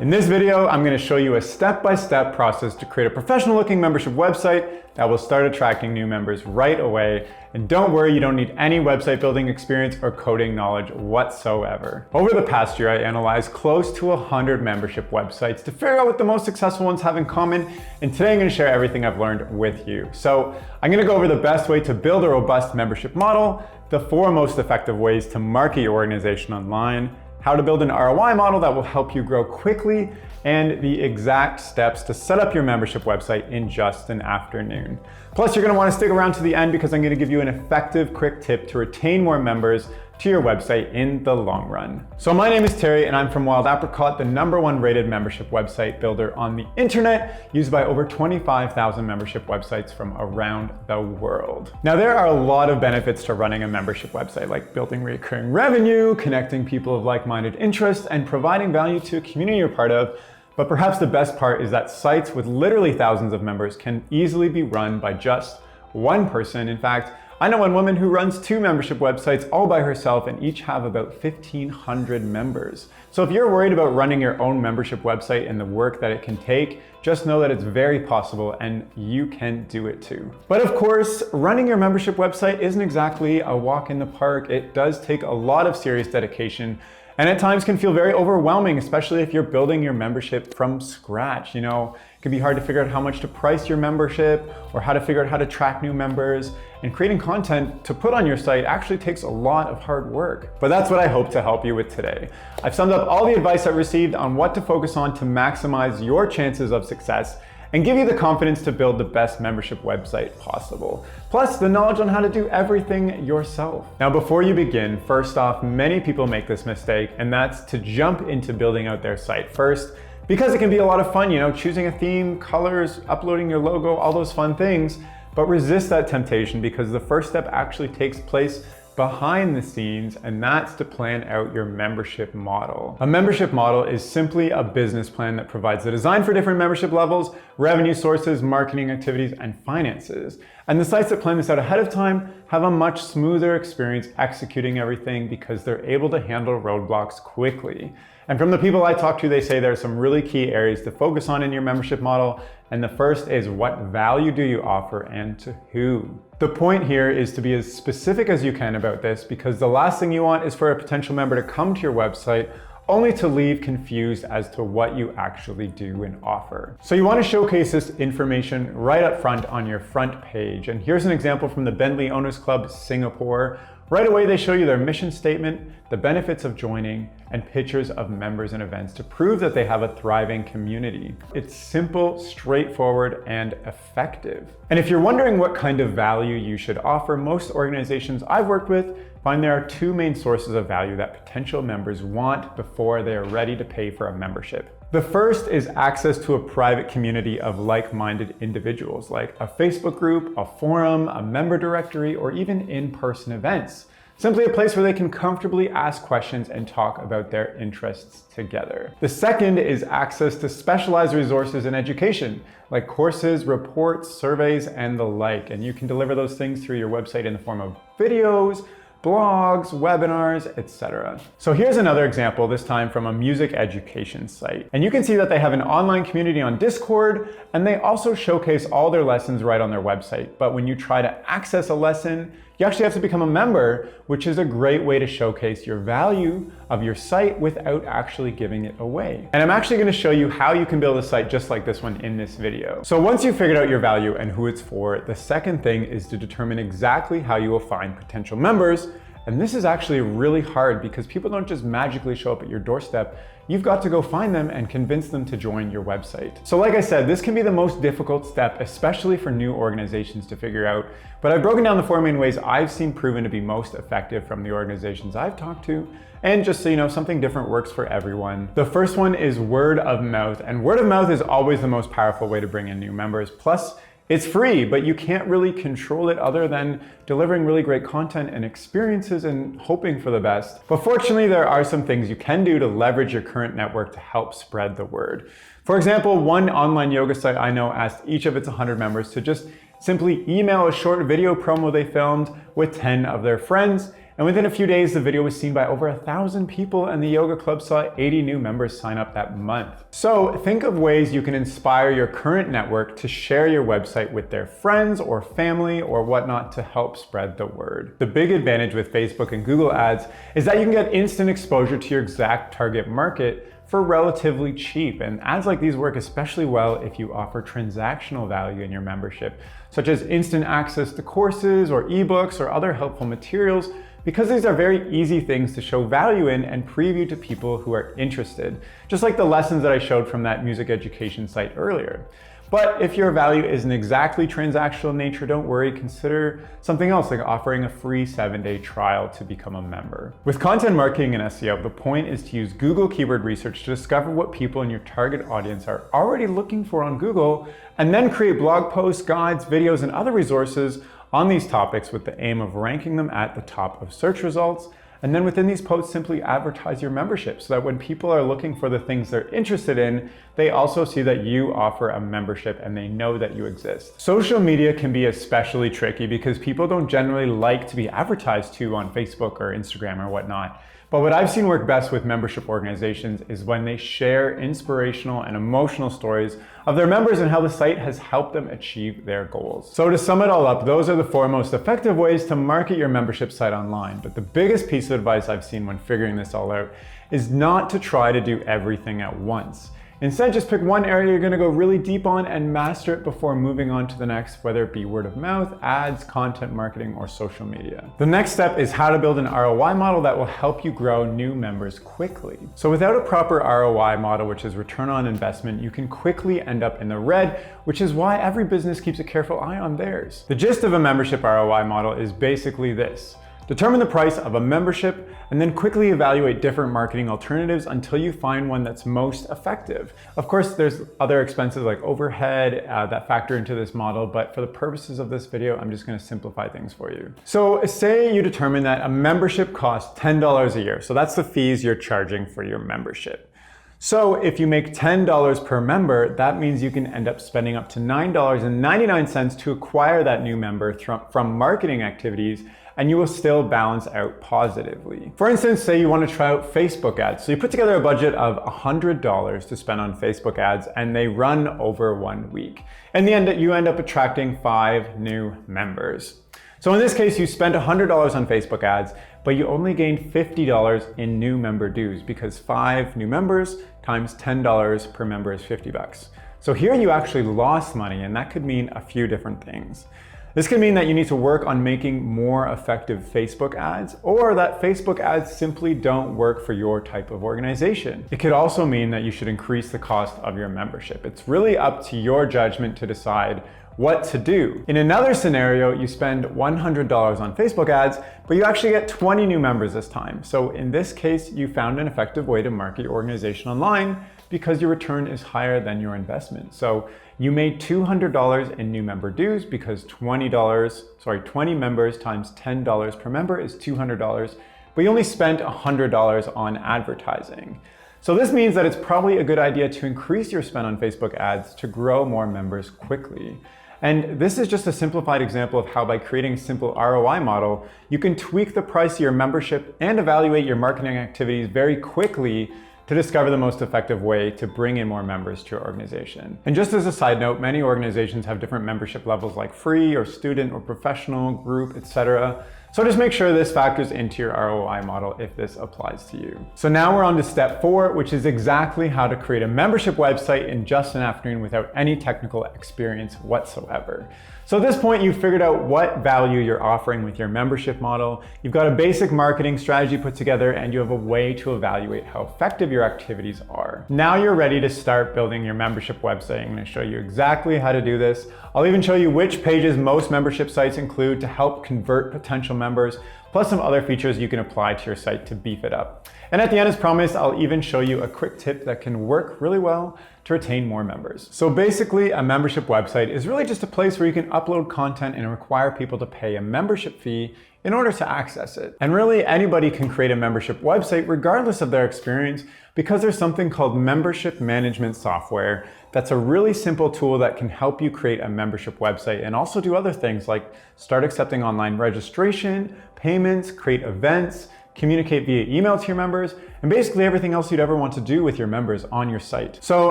In this video, I'm going to show you a step-by-step process to create a professional-looking membership website that will start attracting new members right away. And don't worry, you don't need any website building experience or coding knowledge whatsoever. Over the past year, I analyzed close to 100 membership websites to figure out what the most successful ones have in common. And today I'm going to share everything I've learned with you. So I'm going to go over the best way to build a robust membership model, the 4 most effective ways to market your organization online, how to build an ROI model that will help you grow quickly, and the exact steps to set up your membership website in just an afternoon. Plus, you're going to want to stick around to the end because I'm going to give you an effective, quick tip to retain more members to your website in the long run. So my name is Terry and I'm from Wild Apricot, the #1 rated membership website builder on the internet, used by over 25,000 membership websites from around the world. Now, there are a lot of benefits to running a membership website, like building recurring revenue, connecting people of like-minded interests, and providing value to a community you're part of. But perhaps the best part is that sites with literally thousands of members can easily be run by just one person. In fact, I know one woman who runs 2 membership websites all by herself, and each have about 1,500 members. So if you're worried about running your own membership website and the work that it can take, just know that it's very possible and you can do it too. But of course, running your membership website isn't exactly a walk in the park. It does take a lot of serious dedication, and at times can feel very overwhelming, especially if you're building your membership from scratch. You know, it can be hard to figure out how much to price your membership or how to figure out how to track new members. And creating content to put on your site actually takes a lot of hard work. But that's what I hope to help you with today. I've summed up all the advice I've received on what to focus on to maximize your chances of success and give you the confidence to build the best membership website possible. Plus, the knowledge on how to do everything yourself. Now, before you begin, first off, many people make this mistake, and that's to jump into building out their site first, because it can be a lot of fun, you know, choosing a theme, colors, uploading your logo, all those fun things. But resist that temptation, because the first step actually takes place behind the scenes, and that's to plan out your membership model. A membership model is simply a business plan that provides the design for different membership levels, revenue sources, marketing activities, and finances. And the sites that plan this out ahead of time have a much smoother experience executing everything because they're able to handle roadblocks quickly. And from the people I talk to, they say there are some really key areas to focus on in your membership model. And the first is, what value do you offer and to who? The point here is to be as specific as you can about this, because the last thing you want is for a potential member to come to your website only to leave confused as to what you actually do and offer. So you want to showcase this information right up front on your front page. And here's an example from the Bentley Owners Club Singapore. Right away, they show you their mission statement, the benefits of joining, and pictures of members and events to prove that they have a thriving community. It's simple, straightforward, and effective. And if you're wondering what kind of value you should offer, most organizations I've worked with find there are 2 main sources of value that potential members want before they are ready to pay for a membership. The first is access to a private community of like-minded individuals, like a Facebook group, a forum, a member directory, or even in-person events. Simply a place where they can comfortably ask questions and talk about their interests together. The second is access to specialized resources in education, like courses, reports, surveys, and the like. And you can deliver those things through your website in the form of videos, blogs, webinars, etc. So here's another example, this time from a music education site. And you can see that they have an online community on Discord, and they also showcase all their lessons right on their website. But when you try to access a lesson, you actually have to become a member, which is a great way to showcase your value of your site without actually giving it away. And I'm actually going to show you how you can build a site just like this one in this video. So once you've figured out your value and who it's for, the second thing is to determine exactly how you will find potential members. And this is actually really hard because people don't just magically show up at your doorstep. You've got to go find them and convince them to join your website. So like I said, this can be the most difficult step, especially for new organizations to figure out. But I've broken down the 4 main ways I've seen proven to be most effective from the organizations I've talked to. And just so you know, something different works for everyone. The first one is word of mouth. And word of mouth is always the most powerful way to bring in new members. Plus, it's free, but you can't really control it other than delivering really great content and experiences and hoping for the best. But fortunately, there are some things you can do to leverage your current network to help spread the word. For example, one online yoga site I know asked each of its 100 members to just simply email a short video promo they filmed with 10 of their friends, And within a few days, the video was seen by over 1,000 people and the yoga club saw 80 new members sign up that month. So think of ways you can inspire your current network to share your website with their friends or family or whatnot to help spread the word. The big advantage with Facebook and Google ads is that you can get instant exposure to your exact target market for relatively cheap. And ads like these work especially well if you offer transactional value in your membership, such as instant access to courses or ebooks or other helpful materials, because these are very easy things to show value in and preview to people who are interested, just like the lessons that I showed from that music education site earlier. But if your value isn't exactly transactional in nature, don't worry, consider something else like offering a free 7-day trial to become a member. With content marketing and SEO, the point is to use Google keyword research to discover what people in your target audience are already looking for on Google, and then create blog posts, guides, videos, and other resources on these topics with the aim of ranking them at the top of search results. And then within these posts, simply advertise your membership so that when people are looking for the things they're interested in, they also see that you offer a membership and they know that you exist. Social media can be especially tricky because people don't generally like to be advertised to on Facebook or Instagram or whatnot. But what I've seen work best with membership organizations is when they share inspirational and emotional stories of their members and how the site has helped them achieve their goals. So to sum it all up, those are the 4 most effective ways to market your membership site online. But the biggest piece of advice I've seen when figuring this all out is not to try to do everything at once. Instead, just pick one area you're gonna go really deep on and master it before moving on to the next, whether it be word of mouth, ads, content marketing, or social media. The next step is how to build an ROI model that will help you grow new members quickly. So without a proper ROI model, which is return on investment, you can quickly end up in the red, which is why every business keeps a careful eye on theirs. The gist of a membership ROI model is basically this. Determine the price of a membership and then quickly evaluate different marketing alternatives until you find one that's most effective. Of course, there's other expenses like overhead that factor into this model, but for the purposes of this video, I'm just gonna simplify things for you. So say you determine that a membership costs $10 a year. So that's the fees you're charging for your membership. So if you make $10 per member, that means you can end up spending up to $9.99 to acquire that new member from marketing activities, and you will still balance out positively. For instance, say you want to try out Facebook ads. So you put together a budget of $100 to spend on Facebook ads, and they run over 1 week. In the end, you end up attracting 5 new members. So in this case, you spent $100 on Facebook ads, but you only gained $50 in new member dues because 5 new members times $10 per member is $50. So here you actually lost money, and that could mean a few different things. This could mean that you need to work on making more effective Facebook ads, or that Facebook ads simply don't work for your type of organization. It could also mean that you should increase the cost of your membership. It's really up to your judgment to decide what to do. In another scenario, you spend $100 on Facebook ads, but you actually get 20 new members this time. So in this case, you found an effective way to market your organization online because your return is higher than your investment. So you made $200 in new member dues because 20 members times $10 per member is $200, but you only spent $100 on advertising. So this means that it's probably a good idea to increase your spend on Facebook ads to grow more members quickly. And this is just a simplified example of how by creating a simple ROI model, you can tweak the price of your membership and evaluate your marketing activities very quickly to discover the most effective way to bring in more members to your organization. And just as a side note, many organizations have different membership levels like free or student or professional, group, etc. So just make sure this factors into your ROI model if this applies to you. So now we're on to step 4, which is exactly how to create a membership website in just an afternoon without any technical experience whatsoever. So at this point, you've figured out what value you're offering with your membership model. You've got a basic marketing strategy put together, and you have a way to evaluate how effective your activities are. Now you're ready to start building your membership website. I'm going to show you exactly how to do this. I'll even show you which pages most membership sites include to help convert potential members, plus some other features you can apply to your site to beef it up. And at the end, as promised, I'll even show you a quick tip that can work really well to retain more members. So basically, a membership website is really just a place where you can upload content and require people to pay a membership fee in order to access it. And really, anybody can create a membership website regardless of their experience, Because there's something called membership management software that's a really simple tool that can help you create a membership website and also do other things like start accepting online registration, payments, create events, communicate via email to your members, and basically everything else you'd ever want to do with your members on your site. So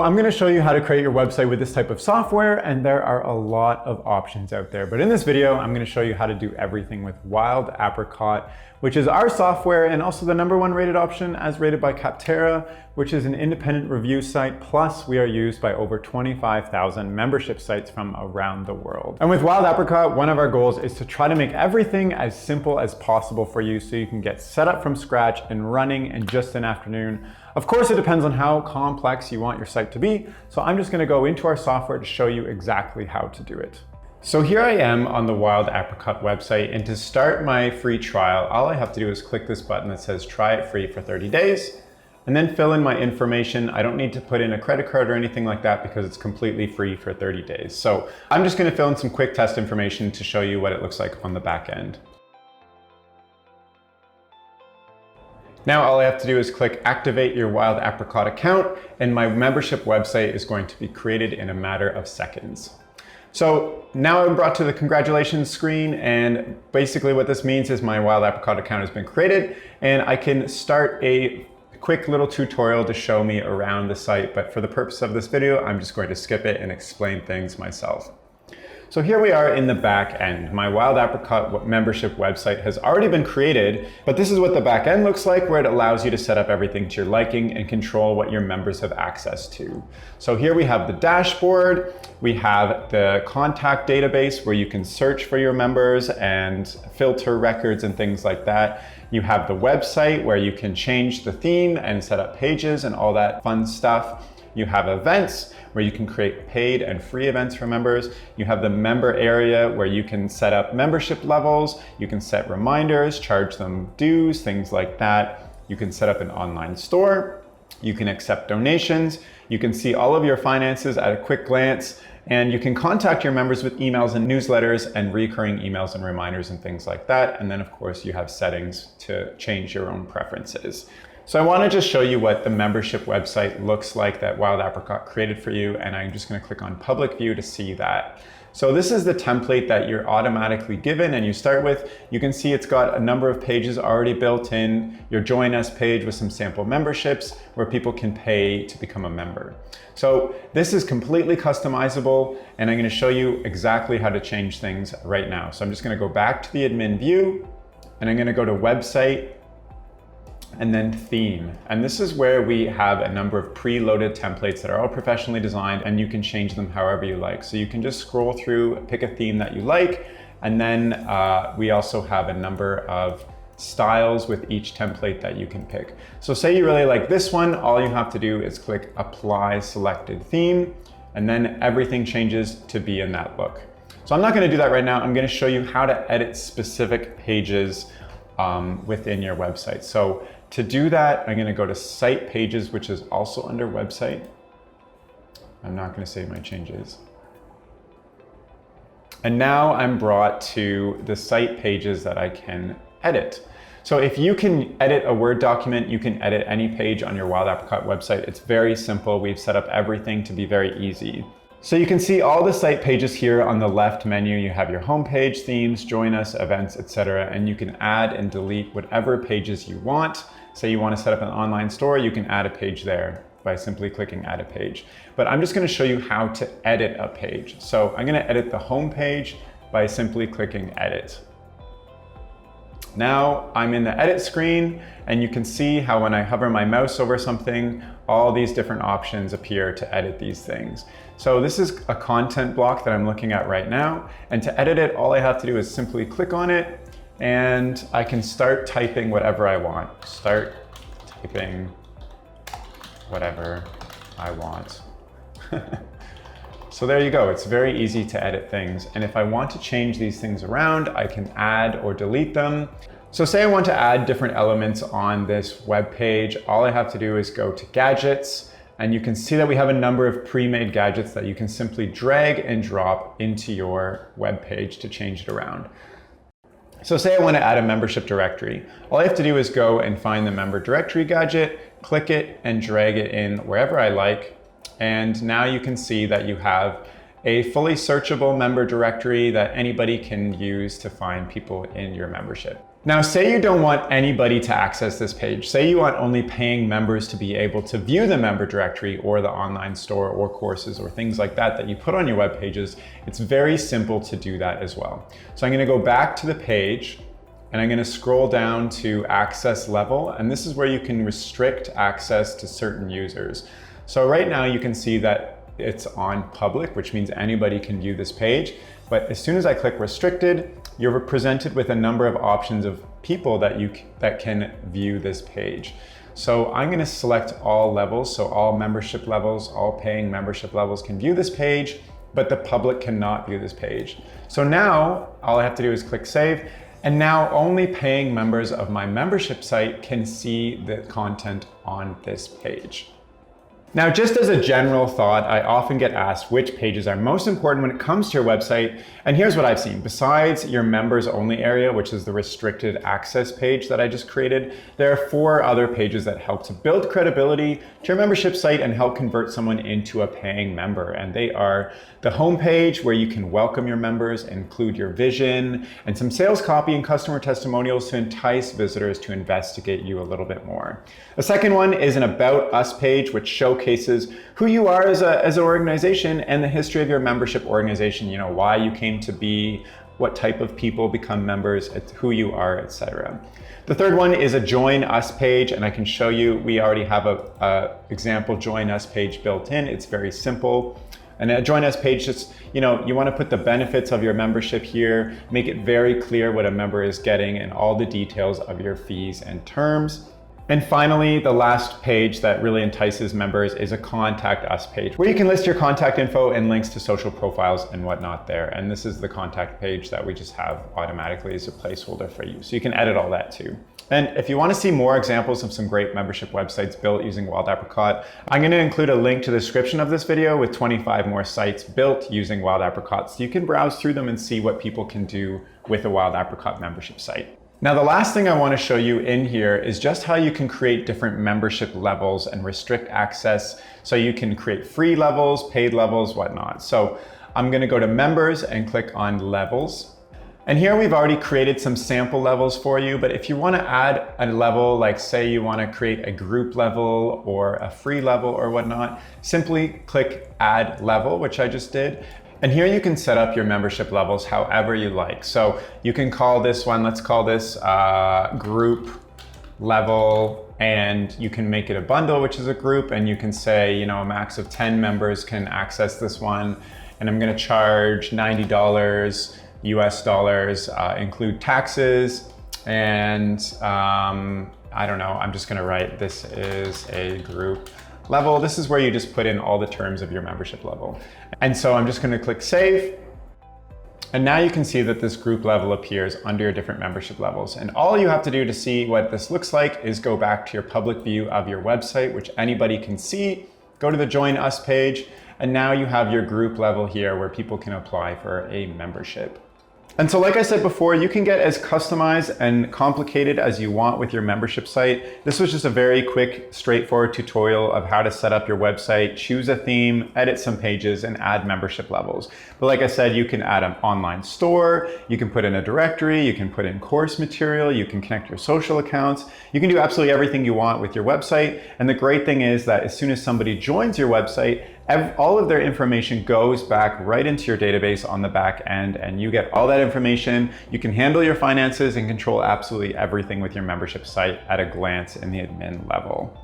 I'm going to show you how to create your website with this type of software, and there are a lot of options out there. But in this video, I'm going to show you how to do everything with Wild Apricot, which is our software and also the #1 rated option as rated by Capterra, which is an independent review site. Plus, we are used by over 25,000 membership sites from around the world. And with Wild Apricot, one of our goals is to try to make everything as simple as possible for you so you can get set up from scratch and running in just an afternoon. Of course, it depends on how complex you want your site to be. So I'm just going to go into our software to show you exactly how to do it. So here I am on the Wild Apricot website, and to start my free trial, all I have to do is click this button that says try it free for 30 days, and then fill in my information. I don't need to put in a credit card or anything like that because it's completely free for 30 days. So I'm just going to fill in some quick test information to show you what it looks like on the back end. Now all I have to do is click activate your Wild Apricot account, and my membership website is going to be created in a matter of seconds. So now I'm brought to the congratulations screen, and basically what this means is my Wild Apricot account has been created, and I can start a quick little tutorial to show me around the site. But for the purpose of this video, I'm just going to skip it and explain things myself. So here we are in the back end. My Wild Apricot membership website has already been created, but this is what the back end looks like, where it allows you to set up everything to your liking and control what your members have access to. So here we have the dashboard, we have the contact database where you can search for your members and filter records and things like that. You have the website where you can change the theme and set up pages and all that fun stuff. You have events where you can create paid and free events for members. You have the member area where you can set up membership levels. You can set reminders, charge them dues, things like that. You can set up an online store. You can accept donations. You can see all of your finances at a quick glance. And you can contact your members with emails and newsletters and recurring emails and reminders and things like that. And then of course you have settings to change your own preferences. So I want to just show you what the membership website looks like that Wild Apricot created for you, and I'm just going to click on public view to see that. So this is the template that you're automatically given and you start with. You can see it's got a number of pages already built in, your Join Us page with some sample memberships where people can pay to become a member. So this is completely customizable, and I'm going to show you exactly how to change things right now. So I'm just going to go back to the admin view, and I'm going to go to website, and then theme. And this is where we have a number of preloaded templates that are all professionally designed, and you can change them however you like. So you can just scroll through, pick a theme that you like, and then we also have a number of styles with each template that you can pick. So say you really like this one, all you have to do is click apply selected theme, and then everything changes to be in that look. So I'm not going to do that right now. I'm going to show you how to edit specific pages within your website. So to do that, I'm going to go to Site Pages, which is also under Website. I'm not going to save my changes. And now I'm brought to the site pages that I can edit. So if you can edit a Word document, you can edit any page on your Wild Apricot website. It's very simple. We've set up everything to be very easy. So you can see all the site pages here on the left menu. You have your homepage, themes, join us, events, etc. And you can add and delete whatever pages you want. Say you want to set up an online store, you can add a page there by simply clicking add a page. But I'm just going to show you how to edit a page. So I'm going to edit the homepage by simply clicking edit. Now I'm in the edit screen, and you can see how when I hover my mouse over something, all these different options appear to edit these things. So this is a content block that I'm looking at right now, and to edit it, all I have to do is simply click on it, and I can start typing whatever I want. Start typing whatever I want. So there you go. It's very easy to edit things. And if I want to change these things around, I can add or delete them. So say I want to add different elements on this web page. All I have to do is go to Gadgets, and you can see that we have a number of pre-made gadgets that you can simply drag and drop into your web page to change it around. So say I want to add a membership directory. All I have to do is go and find the member directory gadget, click it and drag it in wherever I like. And now you can see that you have a fully searchable member directory that anybody can use to find people in your membership. Now, say you don't want anybody to access this page. Say you want only paying members to be able to view the member directory or the online store or courses or things like that that you put on your web pages. It's very simple to do that as well. So I'm going to go back to the page and I'm going to scroll down to access level. And this is where you can restrict access to certain users. So right now you can see that it's on public, which means anybody can view this page. But as soon as I click restricted, you're presented with a number of options of people that can view this page. So I'm going to select all levels. So all membership levels, all paying membership levels can view this page, but the public cannot view this page. So now all I have to do is click save. And now only paying members of my membership site can see the content on this page. Now, just as a general thought, I often get asked which pages are most important when it comes to your website. And here's what I've seen. Besides your members only area, which is the restricted access page that I just created, there are 4 other pages that help to build credibility to your membership site and help convert someone into a paying member. And they are the homepage, where you can welcome your members, include your vision, and some sales copy and customer testimonials to entice visitors to investigate you a little bit more. The second one is an About Us page, which showcases who you are as an organization and the history of your membership organization, you know, why you came to be, what type of people become members, who you are, etc. The third one is a Join Us page, and I can show you, we already have a example Join Us page built in. It's very simple. And a Join Us page, just, you know, you want to put the benefits of your membership here, make it very clear what a member is getting and all the details of your fees and terms. And finally, the last page that really entices members is a Contact Us page, where you can list your contact info and links to social profiles and whatnot there. And this is the contact page that we just have automatically as a placeholder for you. So you can edit all that too. And if you want to see more examples of some great membership websites built using Wild Apricot, I'm going to include a link to the description of this video with 25 more sites built using Wild Apricot, so you can browse through them and see what people can do with a Wild Apricot membership site. Now, the last thing I want to show you in here is just how you can create different membership levels and restrict access, so you can create free levels, paid levels, whatnot. So I'm going to go to members and click on levels. And here we've already created some sample levels for you, but if you want to add a level, like say you want to create a group level or a free level or whatnot, simply click add level, which I just did. And here you can set up your membership levels however you like. So you can call this one, let's call this group level, and you can make it a bundle, which is a group, and you can say, you know, a max of 10 members can access this one. And I'm going to charge $90 US dollars, include taxes, and I don't know, I'm just going to write this is a group level. This is where you just put in all the terms of your membership level. And so I'm just going to click save. And now you can see that this group level appears under your different membership levels. And all you have to do to see what this looks like is go back to your public view of your website, which anybody can see. Go to the Join Us page, and now you have your group level here where people can apply for a membership. And so, like I said before, you can get as customized and complicated as you want with your membership site. This was just a very quick, straightforward tutorial of how to set up your website, choose a theme, edit some pages, and add membership levels. But like I said, you can add an online store, you can put in a directory, you can put in course material, you can connect your social accounts. You can do absolutely everything you want with your website. And the great thing is that as soon as somebody joins your website, all of their information goes back right into your database on the back end, and you get all that information. You can handle your finances and control absolutely everything with your membership site at a glance in the admin level.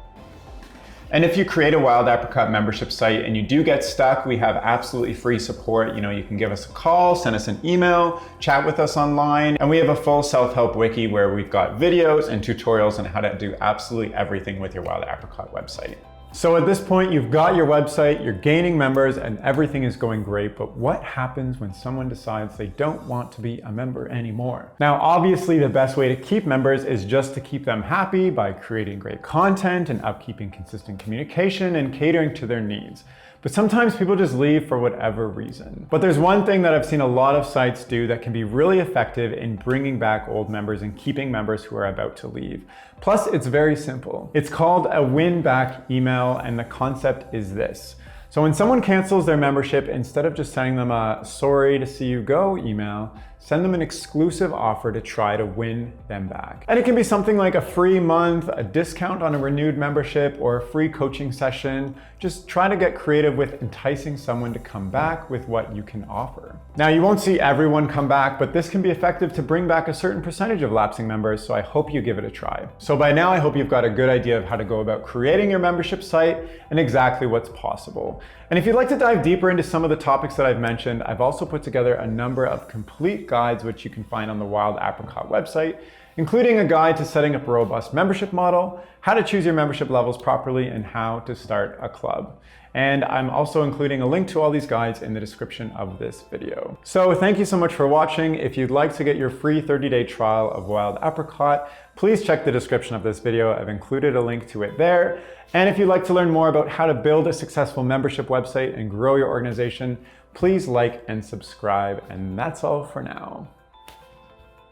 And if you create a Wild Apricot membership site and you do get stuck, we have absolutely free support. You know, you can give us a call, send us an email, chat with us online, and we have a full self-help wiki where we've got videos and tutorials on how to do absolutely everything with your Wild Apricot website. So at this point, you've got your website, you're gaining members, and everything is going great, but what happens when someone decides they don't want to be a member anymore? Now, obviously, the best way to keep members is just to keep them happy by creating great content and upkeeping consistent communication and catering to their needs. But sometimes people just leave for whatever reason. But there's one thing that I've seen a lot of sites do that can be really effective in bringing back old members and keeping members who are about to leave. Plus, it's very simple. It's called a win back email, and the concept is this. So when someone cancels their membership, instead of just sending them a sorry to see you go email, send them an exclusive offer to try to win them back. And it can be something like a free month, a discount on a renewed membership, or a free coaching session. Just try to get creative with enticing someone to come back with what you can offer. Now, you won't see everyone come back, but this can be effective to bring back a certain percentage of lapsing members, so I hope you give it a try. So by now, I hope you've got a good idea of how to go about creating your membership site and exactly what's possible. And if you'd like to dive deeper into some of the topics that I've mentioned, I've also put together a number of complete guides which you can find on the Wild Apricot website, including a guide to setting up a robust membership model, how to choose your membership levels properly, and how to start a club. And I'm also including a link to all these guides in the description of this video. So thank you so much for watching. If you'd like to get your free 30-day trial of Wild Apricot, please check the description of this video. I've included a link to it there. And if you'd like to learn more about how to build a successful membership website and grow your organization, please like and subscribe. And that's all for now.